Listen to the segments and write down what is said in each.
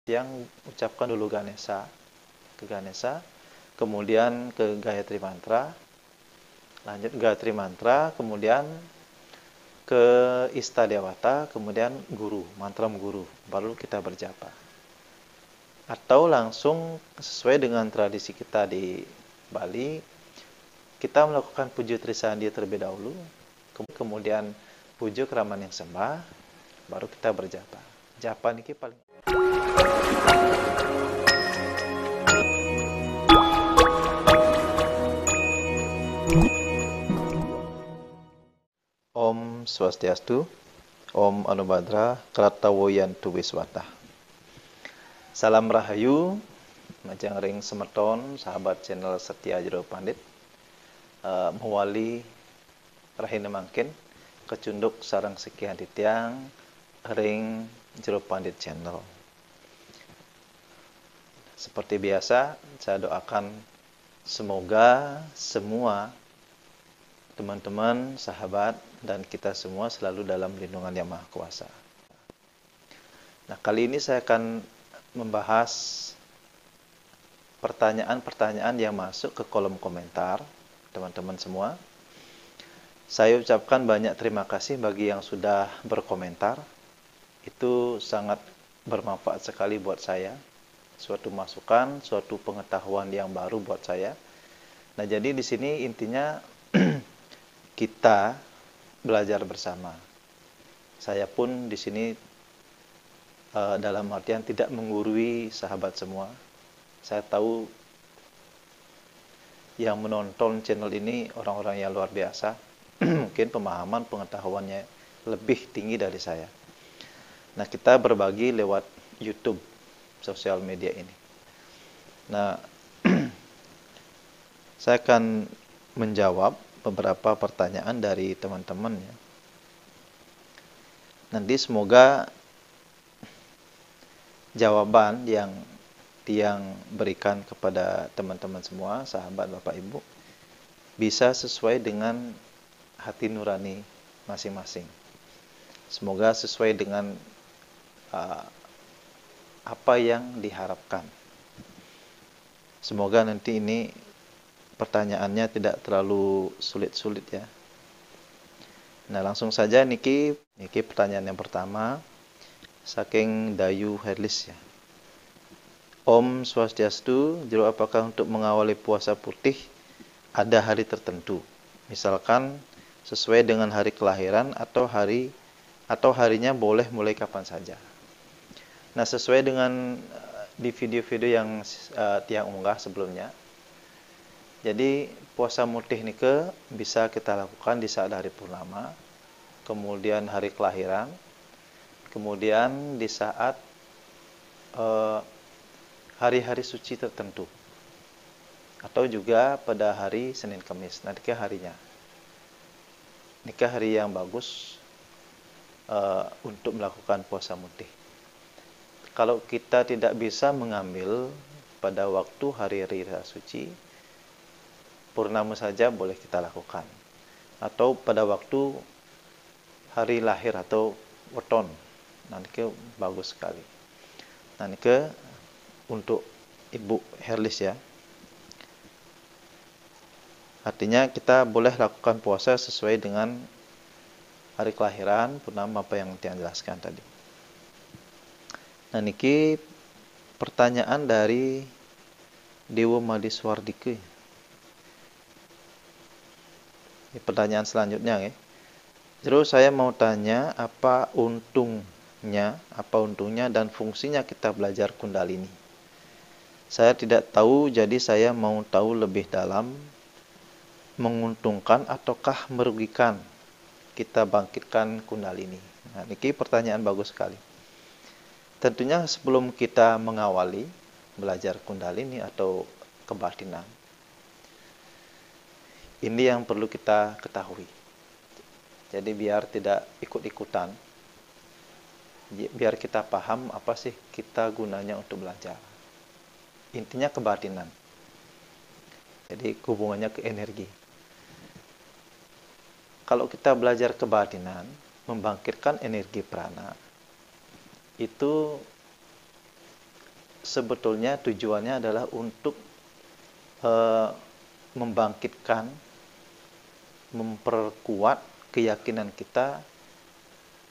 Yang ucapkan dulu Ganesha, ke Ganesha, kemudian ke Gayatri Mantra, lanjut Gayatri Mantra, kemudian ke Ista Dewata, kemudian Guru, mantra Guru, baru kita berjapa. Atau langsung sesuai dengan tradisi kita di Bali, kita melakukan puja Trisandi terlebih dahulu, kemudian puja Kraman yang sembah, baru kita berjapa. Japa niki paling Om Swastiastu, Om Anubhadra, Kratawoyantu Wiswata. Salam Rahayu, Majang Ring Semeton, sahabat channel Setia Jero Pandit, Mewali Rahina Mangkin, Kecunduk Sarang Sekian Titiang, Ring Jero Pandit channel. Seperti biasa, saya doakan semoga semua teman-teman, sahabat, dan kita semua selalu dalam lindungan Yang Maha Kuasa. Nah, kali ini saya akan membahas pertanyaan-pertanyaan yang masuk ke kolom komentar, teman-teman semua. Saya ucapkan banyak terima kasih bagi yang sudah berkomentar. Itu sangat bermanfaat sekali buat saya. Suatu masukan, suatu pengetahuan yang baru buat saya. Nah, jadi di sini intinya kita belajar bersama. Saya pun di sini dalam artian tidak menggurui sahabat semua. Saya tahu yang menonton channel ini orang-orang yang luar biasa. Mungkin pemahaman pengetahuannya lebih tinggi dari saya. Nah, kita berbagi lewat YouTube, sosial media ini. Nah, saya akan menjawab beberapa pertanyaan dari teman-teman ya. Nanti semoga jawaban yang berikan kepada teman-teman semua, sahabat Bapak Ibu, bisa sesuai dengan hati nurani masing-masing. Semoga sesuai dengan apa yang diharapkan. Semoga nanti ini pertanyaannya tidak terlalu sulit-sulit ya. Nah, langsung saja niki pertanyaan yang pertama. Saking Dayu Herlis ya. Om Swastiastu, Jero, apakah untuk mengawali puasa putih ada hari tertentu? Misalkan sesuai dengan hari kelahiran atau harinya boleh mulai kapan saja. Nah, sesuai dengan di video-video yang tiang unggah sebelumnya. Jadi puasa mutih nike bisa kita lakukan di saat hari purnama, kemudian hari kelahiran, kemudian di saat hari-hari suci tertentu, atau juga pada hari Senin Kamis. Nah, nikah harinya. Nikah hari yang bagus untuk melakukan puasa mutih. Kalau kita tidak bisa mengambil pada waktu hari-hari suci, purnama saja boleh kita lakukan. Atau pada waktu hari lahir atau weton. Nanti bagus sekali. Nanti untuk Ibu Herlis ya. Artinya kita boleh lakukan puasa sesuai dengan hari kelahiran, purnama apa yang Tiang jelaskan tadi. Nah, niki pertanyaan dari Dewa Madiswardike. Ini pertanyaan selanjutnya ya. Terus saya mau tanya apa untungnya dan fungsinya kita belajar Kundalini. Saya tidak tahu, jadi saya mau tahu lebih dalam, menguntungkan ataukah merugikan kita bangkitkan Kundalini. Nah, ini pertanyaan bagus sekali. Tentunya sebelum kita mengawali belajar Kundalini atau kebatinan, ini yang perlu kita ketahui. Jadi biar tidak ikut-ikutan, biar kita paham apa sih kita gunanya untuk belajar. Intinya kebatinan. Jadi hubungannya ke energi. Kalau kita belajar kebatinan, membangkitkan energi prana, itu sebetulnya tujuannya adalah untuk membangkitkan, memperkuat keyakinan kita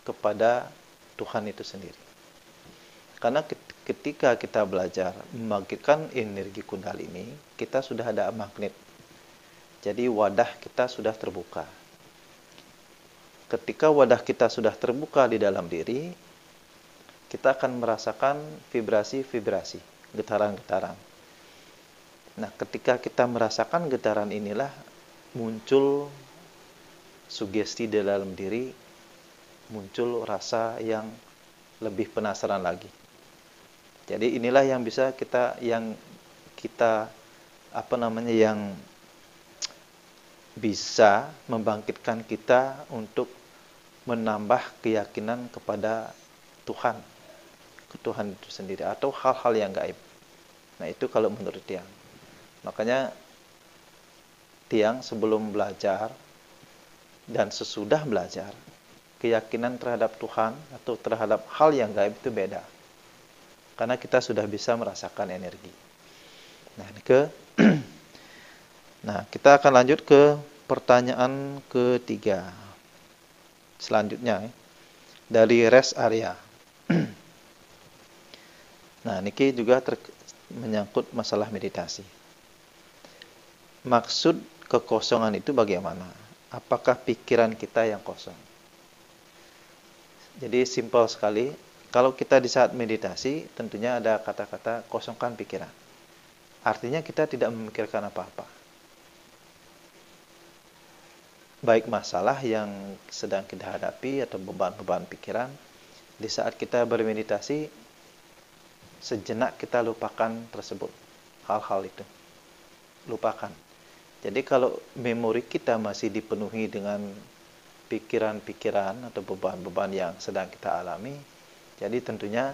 kepada Tuhan itu sendiri. Karena ketika kita belajar membangkitkan energi kundalini, kita sudah ada magnet. Jadi wadah kita sudah terbuka. Ketika wadah kita sudah terbuka di dalam diri, kita akan merasakan vibrasi-vibrasi, getaran-getaran. Nah, ketika kita merasakan getaran inilah muncul sugesti di dalam diri, muncul rasa yang lebih penasaran lagi. Jadi inilah yang bisa kita yang bisa membangkitkan kita untuk menambah keyakinan kepada Tuhan, ke Tuhan itu sendiri atau hal-hal yang gaib. Nah, itu kalau menurut Tiang. Makanya Tiang sebelum belajar dan sesudah belajar, keyakinan terhadap Tuhan atau terhadap hal yang gaib itu beda. Karena kita sudah bisa merasakan energi. Nah, kita akan lanjut ke pertanyaan ketiga. Selanjutnya dari rest area. Nah, niki juga menyangkut masalah meditasi. Maksud kekosongan itu bagaimana? Apakah pikiran kita yang kosong? Jadi simpel sekali. Kalau kita di saat meditasi, tentunya ada kata-kata kosongkan pikiran. Artinya kita tidak memikirkan apa-apa. Baik masalah yang sedang kita hadapi atau beban-beban pikiran, di saat kita bermeditasi, sejenak kita lupakan tersebut, hal-hal itu. Lupakan. Jadi kalau memori kita masih dipenuhi dengan pikiran-pikiran atau beban-beban yang sedang kita alami, jadi tentunya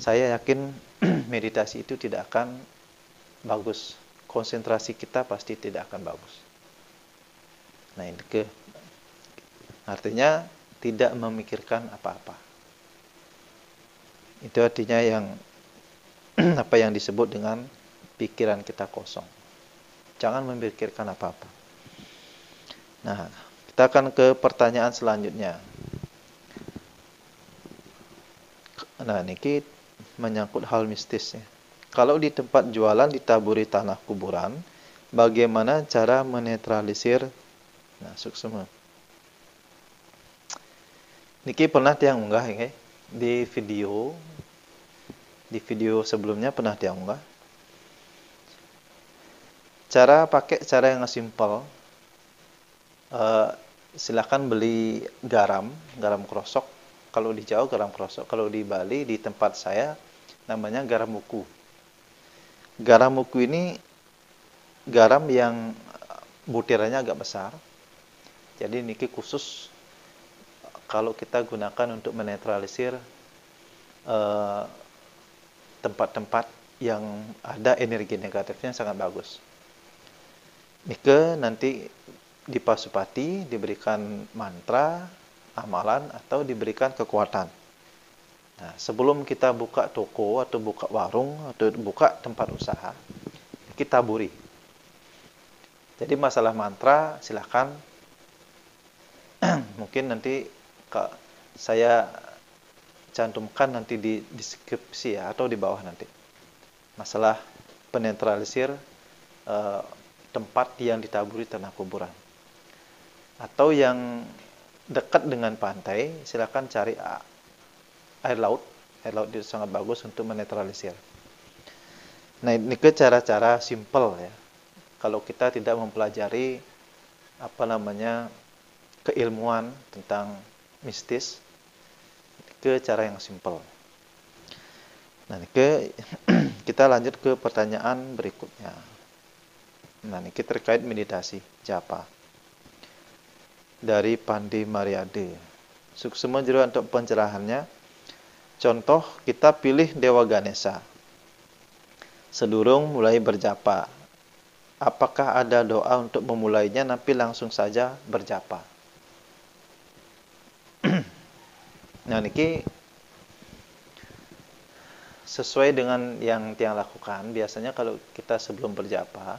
saya yakin meditasi itu tidak akan bagus. Konsentrasi kita pasti tidak akan bagus. Nah, ini artinya tidak memikirkan apa-apa. Itu artinya yang apa yang disebut dengan pikiran kita kosong. Jangan memikirkan apa-apa. Nah, kita akan ke pertanyaan selanjutnya. Nah, ini menyangkut hal mistis ya. Kalau di tempat jualan ditaburi tanah kuburan, bagaimana cara menetralisir suksma? Niki pernah Tiang unggah ya, di video sebelumnya pernah Tiang unggah. Pakai cara yang simpel. Silakan beli garam krosok. Kalau di Jawa garam krosok, kalau di Bali di tempat saya namanya garam muku. Garam muku ini garam yang butirannya agak besar. Jadi niki khusus kalau kita gunakan untuk menetralisir tempat-tempat yang ada energi negatifnya sangat bagus. Nike nanti dipasupati, diberikan mantra, amalan, atau diberikan kekuatan. Nah, sebelum kita buka toko atau buka warung atau buka tempat usaha, kita taburi. Jadi masalah mantra silakan mungkin nanti saya cantumkan nanti di deskripsi ya, atau di bawah nanti. Masalah penetralisir tempat yang ditaburi tanah kuburan. Atau yang dekat dengan pantai, silakan cari air laut. Air laut itu sangat bagus untuk menetralisir. Nah, ini ke cara-cara simple ya. Kalau kita tidak mempelajari keilmuan tentang mistis, ke cara yang simple. Nah, kita lanjut ke pertanyaan berikutnya. Nah, ini terkait meditasi japa. Dari Pandi Mariade. Suksema jero untuk pencerahannya. Contoh, kita pilih Dewa Ganesha. Sedurung mulai berjapa. Apakah ada doa untuk memulainya, nanti langsung saja berjapa? Nah, niki sesuai dengan yang tiang lakukan, biasanya kalau kita sebelum berjapa,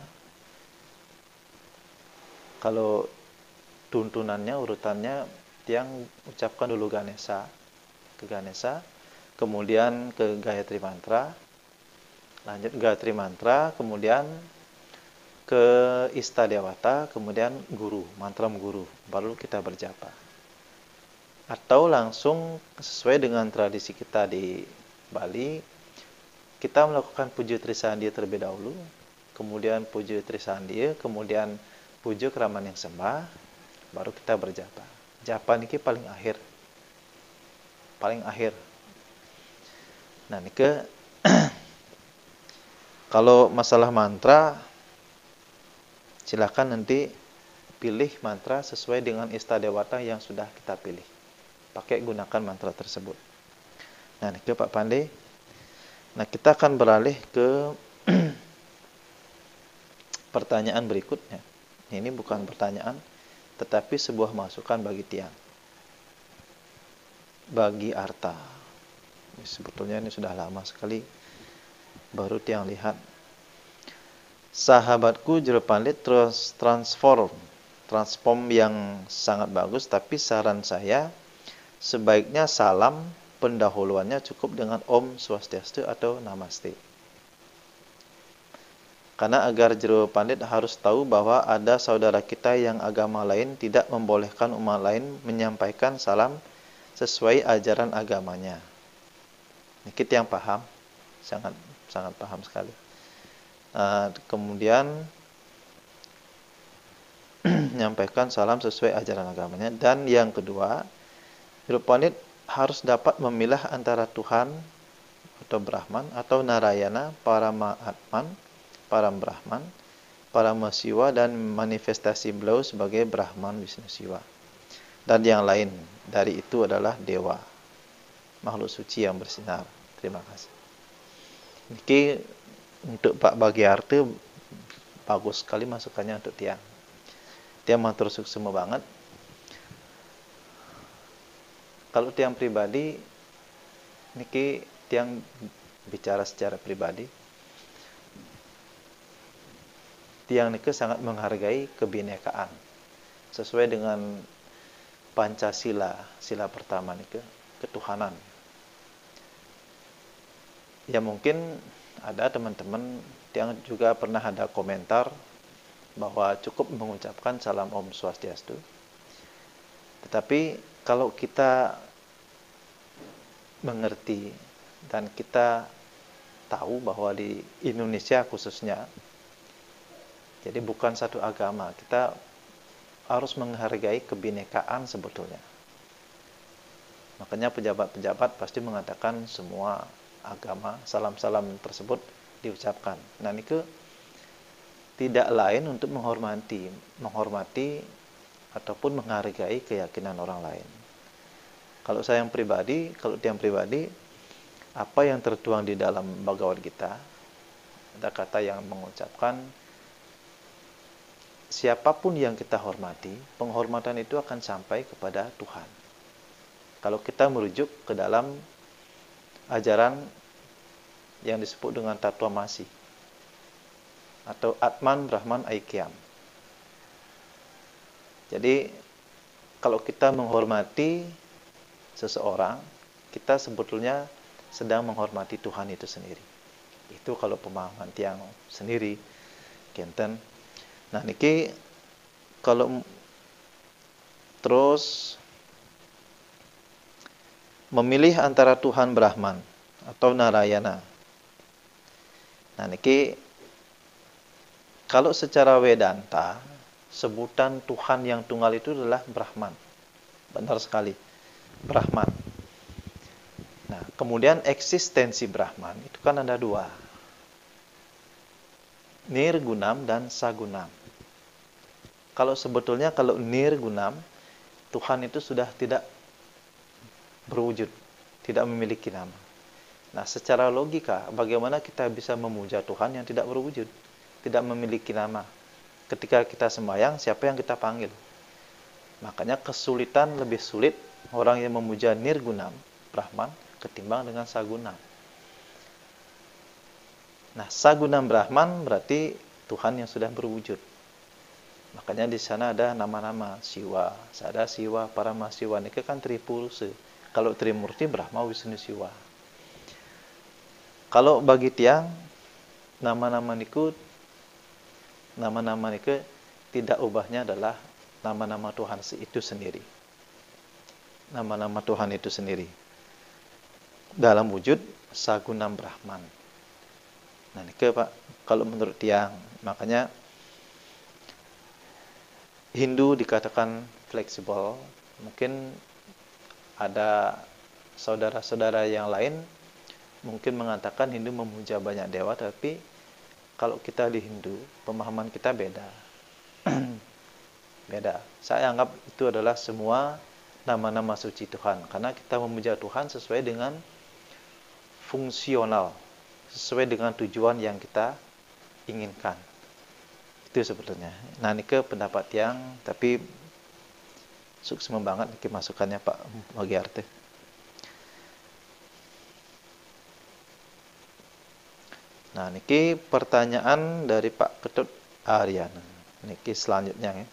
kalau tuntunannya, urutannya, tiang ucapkan dulu Ganesha, ke Ganesha, kemudian ke Gayatri Mantra, lanjut Gayatri Mantra, kemudian ke Ista Dewata, kemudian Guru, mantra Guru, baru kita berjapa. Atau langsung sesuai dengan tradisi kita di Bali, kita melakukan puja Trisandiya terlebih dahulu, kemudian puja Trisandiya, kemudian puja Kraman yang sembah, baru kita berjapa. Japa niki paling akhir. Paling akhir. Nah, niki kalau masalah mantra, silakan nanti pilih mantra sesuai dengan Ista Dewata yang sudah kita pilih. Pakai gunakan mantra tersebut. Nah, niki Pak Pandey. Nah, kita akan beralih ke pertanyaan berikutnya. Ini bukan pertanyaan, tetapi sebuah masukan bagi tiang. Bagi Arta. Sebetulnya ini sudah lama sekali baru tiang lihat. Sahabatku Jero Pandit terus transform yang sangat bagus, tapi saran saya sebaiknya salam pendahuluannya cukup dengan Om Swastiastu atau Namaste. Karena agar Jero Pandit harus tahu bahwa ada saudara kita yang agama lain tidak membolehkan umat lain menyampaikan salam sesuai ajaran agamanya. Ini kita yang paham, sangat paham sekali. Kemudian menyampaikan salam sesuai ajaran agamanya. Dan yang kedua, Jero Pandit harus dapat memilah antara Tuhan atau Brahman atau Narayana, Paramaatman, Param Brahman, Parama Siwa, dan manifestasi beliau sebagai Brahman, Wisnu, Siwa. Dan yang lain dari itu adalah dewa, makhluk suci yang bersinar. Terima kasih. Ini untuk Pak Bagiarti bagus sekali masukannya untuk tiang. Tiang matur suksema banget. Kalau tiang pribadi, niki tiang bicara secara pribadi. Tiang niki sangat menghargai kebinekaan. Sesuai dengan Pancasila, sila pertama niki, ketuhanan. Ya mungkin ada teman-teman yang juga pernah ada komentar bahwa cukup mengucapkan salam Om Swastiastu. Tetapi kalau kita mengerti dan kita tahu bahwa di Indonesia khususnya, jadi bukan satu agama, kita harus menghargai kebinekaan sebetulnya. Makanya pejabat-pejabat pasti mengatakan semua agama, salam-salam tersebut diucapkan. Nah, ini tidak lain untuk menghormati ataupun menghargai keyakinan orang lain. Kalau saya yang pribadi, kalau tiang pribadi, apa yang tertuang di dalam Bhagavad Gita, ada kata yang mengucapkan, siapapun yang kita hormati, penghormatan itu akan sampai kepada Tuhan. Kalau kita merujuk ke dalam ajaran yang disebut dengan Tatwamasi atau Atman Brahman Aikyam. Jadi kalau kita menghormati seseorang, kita sebetulnya sedang menghormati Tuhan itu sendiri. Itu kalau pemahaman tiang sendiri, Kenten. Nah, niki kalau terus memilih antara Tuhan Brahman atau Narayana. Nah, niki kalau secara Vedanta, sebutan Tuhan yang tunggal itu adalah Brahman. Benar sekali, Brahman. Nah, kemudian eksistensi Brahman itu kan ada dua, Nirgunam dan Sagunam. Kalau sebetulnya kalau Nirgunam, Tuhan itu sudah tidak berwujud, tidak memiliki nama. Nah, secara logika, bagaimana kita bisa memuja Tuhan yang tidak berwujud, tidak memiliki nama? Ketika kita sembahyang, siapa yang kita panggil? Makanya kesulitan, lebih sulit orang yang memuja Nirgunam, Brahman, ketimbang dengan Sagunam. Nah, Sagunam Brahman berarti Tuhan yang sudah berwujud. Makanya di sana ada nama-nama Siwa. Ada Siwa, Parama Siwa. Ini kan Tripursa. Kalau Trimurti, Brahma, Wisnu, Siwa. Kalau bagi tiang, nama-nama niku tidak ubahnya adalah nama-nama Tuhan itu sendiri. Nama-nama Tuhan itu sendiri. Dalam wujud Sagunam Brahman. Nah, ini Pak, kalau menurut tiang, makanya Hindu dikatakan fleksibel. Mungkin ada saudara-saudara yang lain mungkin mengatakan Hindu memuja banyak dewa, tapi kalau kita di Hindu, pemahaman kita beda. Beda. Saya anggap itu adalah semua nama-nama suci Tuhan, karena kita memuja Tuhan sesuai dengan fungsional, sesuai dengan tujuan yang kita inginkan. Itu sebetulnya. Nah, ini ke pendapat yang, tapi sukses banget ke masukannya Pak Magiarte. Nah, niki pertanyaan dari Pak Ketut Aryana. Niki selanjutnya ya.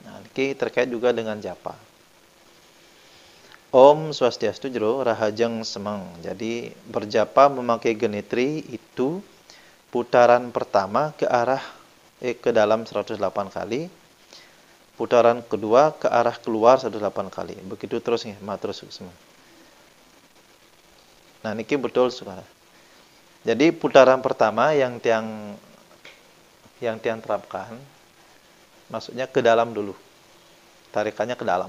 Nah, niki terkait juga dengan japa. Om Swastiastu Jero Rahajeng Semeng. Jadi berjapa memakai genitri itu putaran pertama ke dalam 108 kali. Putaran kedua ke arah keluar 108 kali. Begitu terus nih, terus semua. Nah, niki betul saudara. Jadi putaran pertama yang tiang terapkan, maksudnya ke dalam dulu. Tarikannya ke dalam.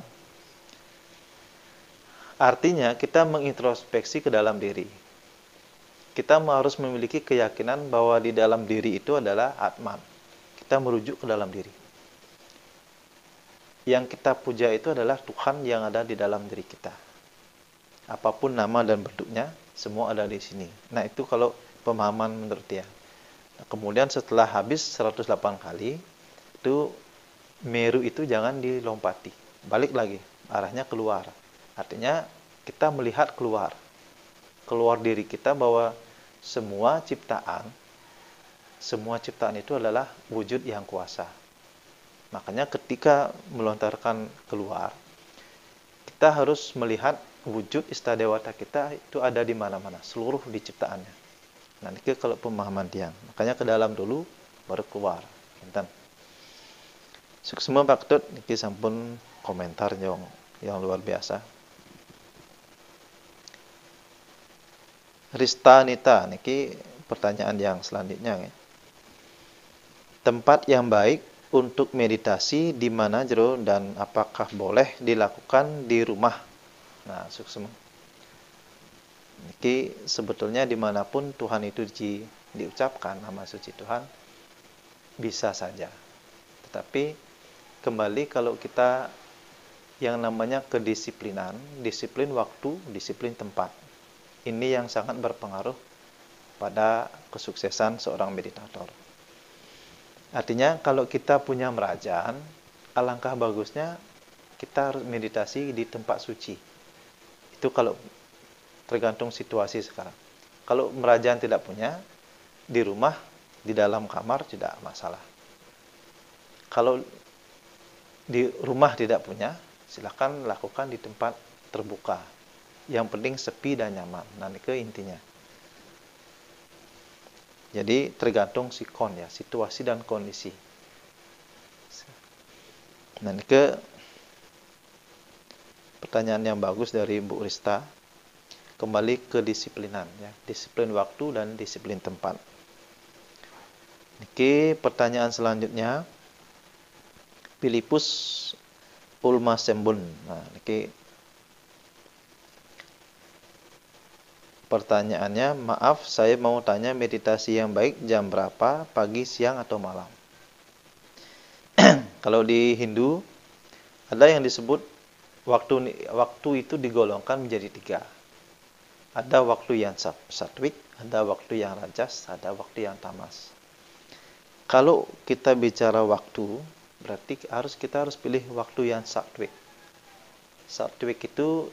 Artinya kita mengintrospeksi ke dalam diri. Kita harus memiliki keyakinan bahwa di dalam diri itu adalah Atman. Kita merujuk ke dalam diri. Yang kita puja itu adalah Tuhan yang ada di dalam diri kita. Apapun nama dan bentuknya, semua ada di sini. Nah, itu kalau pemahaman menurut dia. Nah, kemudian setelah habis 108 kali, itu Meru itu jangan dilompati. Balik lagi, arahnya keluar. Artinya kita melihat keluar diri kita, bahwa semua ciptaan itu adalah wujud yang kuasa. Makanya ketika melontarkan keluar, kita harus melihat wujud istadewata kita itu ada di mana-mana, seluruh di ciptaannya. Nah, ini kalau pemahaman tiang. Makanya ke dalam dulu, baru keluar. Enten. Suksema Pak Ketut, ini sampun komentar yang luar biasa. Rista Nita, niki pertanyaan yang selanjutnya ya. Tempat yang baik untuk meditasi di mana jero, dan apakah boleh dilakukan di rumah? Nah, suksema. Niki sebetulnya dimanapun Tuhan itu diucapkan nama suci Tuhan, bisa saja. Tetapi kembali kalau kita yang namanya kedisiplinan, disiplin waktu, disiplin tempat. Ini yang sangat berpengaruh pada kesuksesan seorang meditator. Artinya kalau kita punya merajaan, alangkah bagusnya kita harus meditasi di tempat suci. Itu kalau tergantung situasi sekarang. Kalau merajaan tidak punya, di rumah, di dalam kamar tidak masalah. Kalau di rumah tidak punya, silakan lakukan di tempat terbuka. Yang penting sepi dan nyaman. Nah, ini ke intinya. Jadi tergantung sikon ya, situasi dan kondisi. Nah, ini ke pertanyaan yang bagus dari Bu Rista. Kembali ke disiplinan ya, disiplin waktu dan disiplin tempat. Oke, pertanyaan selanjutnya. Filipus Ulma Sembun. Nah, oke. Pertanyaannya, maaf saya mau tanya meditasi yang baik jam berapa, pagi, siang, atau malam? Kalau di Hindu ada yang disebut waktu itu digolongkan menjadi 3. Ada waktu yang satwik, ada waktu yang rajas, ada waktu yang tamas. Kalau kita bicara waktu, berarti kita harus pilih waktu yang satwik. Satwik itu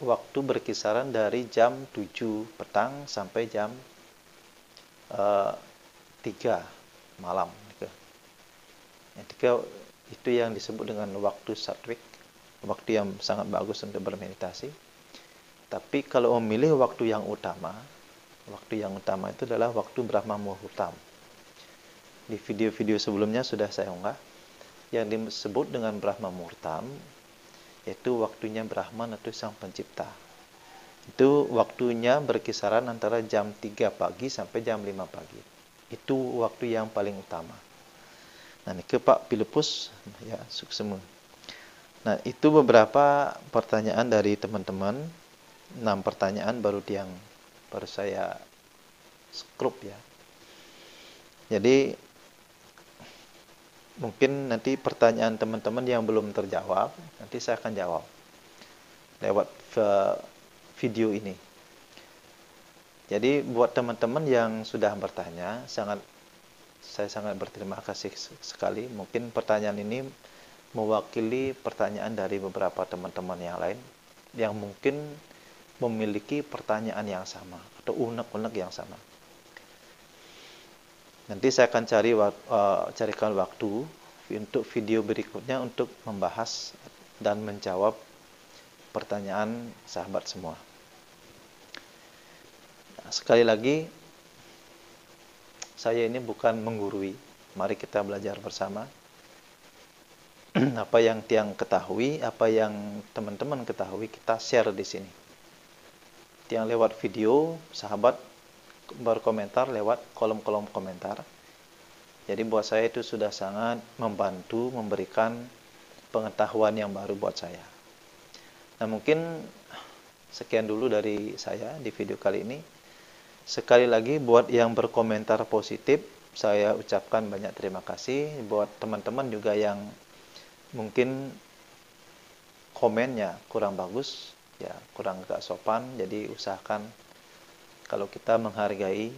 waktu berkisaran dari jam 7 petang sampai jam 3 malam. Ketika itu yang disebut dengan waktu satwik, waktu yang sangat bagus untuk bermeditasi. Tapi kalau memilih waktu yang utama itu adalah waktu Brahma Muhurtam. Di video-video sebelumnya sudah saya unggah. Yang disebut dengan Brahma Muhurtam yaitu waktunya Brahman atau Sang Pencipta. Itu waktunya berkisaran antara jam 3 pagi sampai jam 5 pagi. Itu waktu yang paling utama. Nah, ini ke Pak Pilipus, ya, suksema. Nah, itu beberapa pertanyaan dari teman-teman. 6 pertanyaan baru saya skrup ya. Jadi mungkin nanti pertanyaan teman-teman yang belum terjawab, nanti saya akan jawab lewat video ini. Jadi buat teman-teman yang sudah bertanya, saya sangat berterima kasih sekali. Mungkin pertanyaan ini mewakili pertanyaan dari beberapa teman-teman yang lain yang mungkin memiliki pertanyaan yang sama atau unek-unek yang sama. Nanti saya akan carikan waktu untuk video berikutnya untuk membahas dan menjawab pertanyaan sahabat semua. Sekali lagi, saya ini bukan menggurui. Mari kita belajar bersama. Apa yang Tiang ketahui, apa yang teman-teman ketahui, kita share di sini. Tiang lewat video, sahabat berkomentar lewat kolom-kolom komentar. Jadi buat saya itu sudah sangat membantu, memberikan pengetahuan yang baru buat saya. Nah, mungkin sekian dulu dari saya di video kali ini. Sekali lagi buat yang berkomentar positif, saya ucapkan banyak terima kasih. Buat teman-teman juga yang mungkin komennya kurang bagus, ya kurang gak sopan, jadi usahakan kalau kita menghargai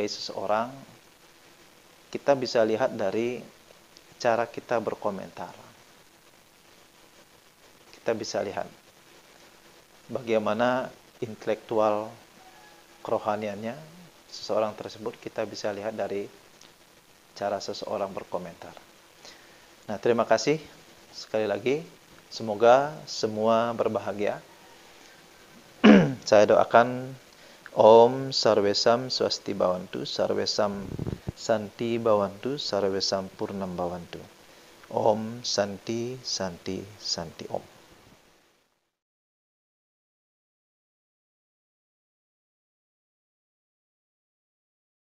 seseorang, kita bisa lihat dari cara kita berkomentar. Kita bisa lihat bagaimana intelektual kerohaniannya seseorang tersebut, kita bisa lihat dari cara seseorang berkomentar. Nah, terima kasih sekali lagi. Semoga semua berbahagia. Saya doakan Om Sarvesam Swasti Bhavantu, Sarvesam Santi Bhavantu, Sarvesam Purnam Bhavantu. Om Santi Santi Santi Om.